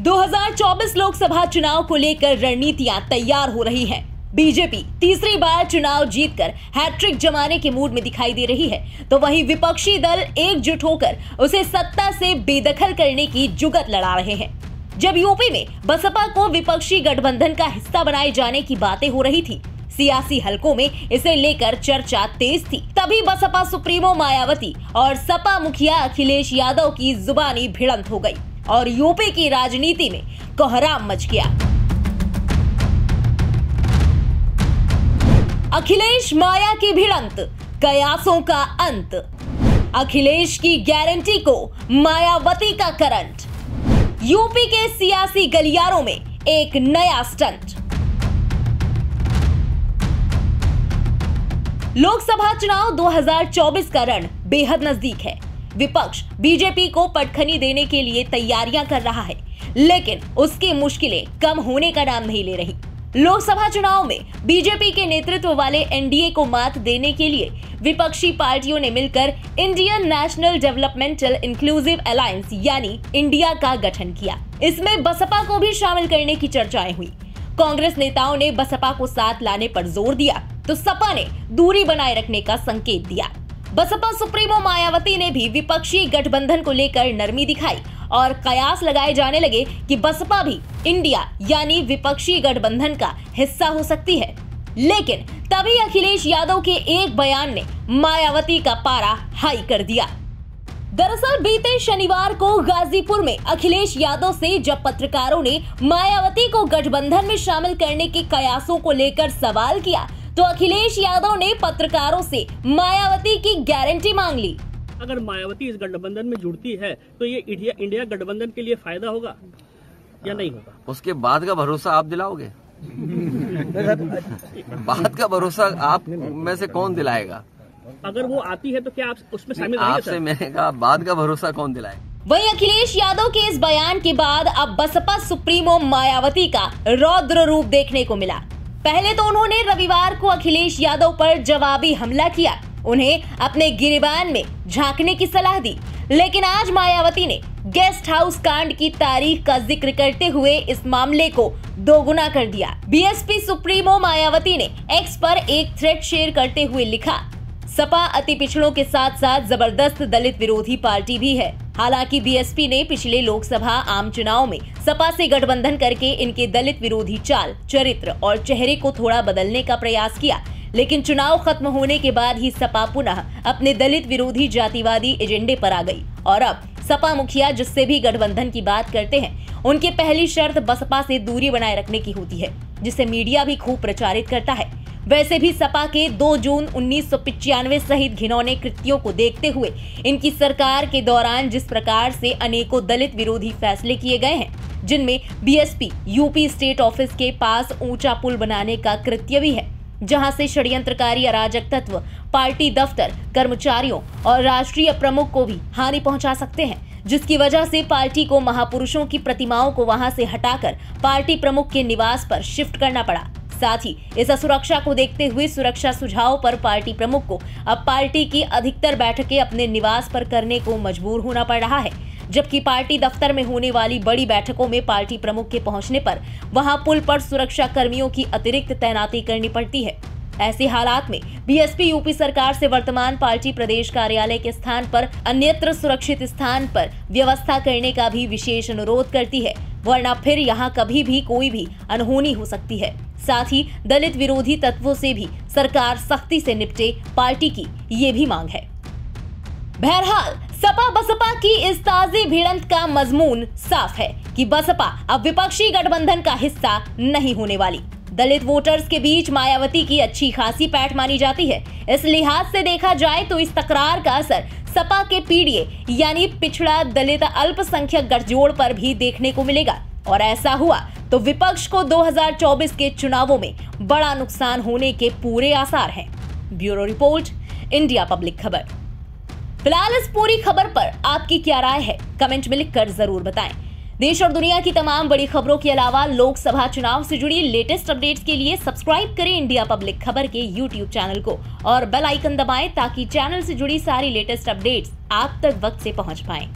2024 लोकसभा चुनाव को लेकर रणनीतियां तैयार हो रही हैं। बीजेपी तीसरी बार चुनाव जीतकर हैट्रिक जमाने के मूड में दिखाई दे रही है, तो वहीं विपक्षी दल एकजुट होकर उसे सत्ता से बेदखल करने की जुगत लड़ा रहे हैं। जब यूपी में बसपा को विपक्षी गठबंधन का हिस्सा बनाए जाने की बातें हो रही थी, सियासी हलकों में इसे लेकर चर्चा तेज थी, तभी बसपा सुप्रीमो मायावती और सपा मुखिया अखिलेश यादव की जुबानी भिड़ंत हो गई और यूपी की राजनीति में कोहराम मच गया। अखिलेश माया की भिड़ंत, कयासों का अंत। अखिलेश की गारंटी को मायावती का करंट। यूपी के सियासी गलियारों में एक नया स्टंट। लोकसभा चुनाव 2024 का रण बेहद नजदीक है। विपक्ष बीजेपी को पटखनी देने के लिए तैयारियां कर रहा है, लेकिन उसकी मुश्किलें कम होने का नाम नहीं ले रही। लोकसभा चुनाव में बीजेपी के नेतृत्व वाले एनडीए को मात देने के लिए विपक्षी पार्टियों ने मिलकर Indian national developmental inclusive alliance यानी इंडिया का गठन किया। इसमें बसपा को भी शामिल करने की चर्चाएं हुई। कांग्रेस नेताओं ने बसपा को साथ लाने पर जोर दिया, तो सपा ने दूरी बनाए रखने का संकेत दिया। बसपा सुप्रीमो मायावती ने भी विपक्षी गठबंधन को लेकर नरमी दिखाई और कयास लगाए जाने लगे कि बसपा भी इंडिया यानी विपक्षी गठबंधन का हिस्सा हो सकती है। लेकिन तभी अखिलेश यादव के एक बयान ने मायावती का पारा हाई कर दिया। दरअसल बीते शनिवार को गाजीपुर में अखिलेश यादव से जब पत्रकारों ने मायावती को गठबंधन में शामिल करने के कयासों को लेकर सवाल किया, तो अखिलेश यादव ने पत्रकारों से मायावती की गारंटी मांग ली। अगर मायावती इस गठबंधन में जुड़ती है तो ये इंडिया गठबंधन के लिए फायदा होगा या नहीं होगा? उसके बाद का भरोसा आप दिलाओगे? बाद का भरोसा आप में से कौन दिलाएगा? अगर वो आती है तो क्या आप उसमें शामिल रहेंगे? आपसे मैंने कहा बाद का भरोसा कौन दिलाएगा? वहीं अखिलेश यादव के इस बयान के बाद अब बसपा सुप्रीमो मायावती का रौद्र रूप देखने को मिला। पहले तो उन्होंने रविवार को अखिलेश यादव पर जवाबी हमला किया, उन्हें अपने गिरबान में झांकने की सलाह दी। लेकिन आज मायावती ने गेस्ट हाउस कांड की तारीख का जिक्र करते हुए इस मामले को दोगुना कर दिया। बीएसपी सुप्रीमो मायावती ने एक्स पर एक थ्रेड शेयर करते हुए लिखा, सपा अति पिछड़ों के साथ साथ जबरदस्त दलित विरोधी पार्टी भी है। हालांकि बीएसपी ने पिछले लोकसभा आम चुनाव में सपा से गठबंधन करके इनके दलित विरोधी चाल, चरित्र और चेहरे को थोड़ा बदलने का प्रयास किया, लेकिन चुनाव खत्म होने के बाद ही सपा पुनः अपने दलित विरोधी जातिवादी एजेंडे पर आ गई और अब सपा मुखिया जिससे भी गठबंधन की बात करते हैं, उनकी पहली शर्त बसपा से दूरी बनाए रखने की होती है, जिसे मीडिया भी खूब प्रचारित करता है। वैसे भी सपा के 2 जून 1995 सहित घिनौने कृत्यों को देखते हुए इनकी सरकार के दौरान जिस प्रकार से अनेकों दलित विरोधी फैसले किए गए हैं, जिनमें बीएसपी यूपी स्टेट ऑफिस के पास ऊंचा पुल बनाने का कृत्य भी है, जहां से षड्यंत्रकारी अराजक तत्व पार्टी दफ्तर, कर्मचारियों और राष्ट्रीय प्रमुख को भी हानि पहुंचा सकते हैं, जिसकी वजह से पार्टी को महापुरुषों की प्रतिमाओं को वहां से हटाकर पार्टी प्रमुख के निवास पर शिफ्ट करना पड़ा। साथ ही इस असुरक्षा को देखते हुए सुरक्षा सुझाव पर पार्टी प्रमुख को अब पार्टी की अधिकतर बैठकें अपने निवास पर करने को मजबूर होना पड़ रहा है, जबकि पार्टी दफ्तर में होने वाली बड़ी बैठकों में पार्टी प्रमुख के पहुंचने पर वहां पुल पर सुरक्षा कर्मियों की अतिरिक्त तैनाती करनी पड़ती है। ऐसे हालात में बीएसपी यूपी सरकार से वर्तमान पार्टी प्रदेश कार्यालय के स्थान पर अन्यत्र सुरक्षित स्थान पर व्यवस्था करने का भी विशेष अनुरोध करती है, वरना फिर यहां कभी भी कोई भी अनहोनी हो सकती है। साथ ही दलित विरोधी तत्वों से भी सरकार सख्ती से निपटे, पार्टी की ये भी मांग है। बहरहाल सपा बसपा की इस ताजी भिड़ंत का मजमून साफ है कि बसपा अब विपक्षी गठबंधन का हिस्सा नहीं होने वाली। दलित वोटर्स के बीच मायावती की अच्छी खासी पैठ मानी जाती है। इस लिहाज से देखा जाए तो इस तकरार का असर सपा के पीडीए यानी पिछड़ा दलित अल्पसंख्यक गठजोड़ पर भी देखने को मिलेगा, और ऐसा हुआ तो विपक्ष को 2024 के चुनावों में बड़ा नुकसान होने के पूरे आसार हैं। ब्यूरो रिपोर्ट, इंडिया पब्लिक खबर। फिलहाल इस पूरी खबर पर आपकी क्या राय है, कमेंट में लिखकर जरूर बताएं। देश और दुनिया की तमाम बड़ी खबरों के अलावा लोकसभा चुनाव से जुड़ी लेटेस्ट अपडेट्स के लिए सब्सक्राइब करें इंडिया पब्लिक खबर के यूट्यूब चैनल को और बेल आइकन दबाएं ताकि चैनल से जुड़ी सारी लेटेस्ट अपडेट्स आप तक वक्त से पहुंच पाएं।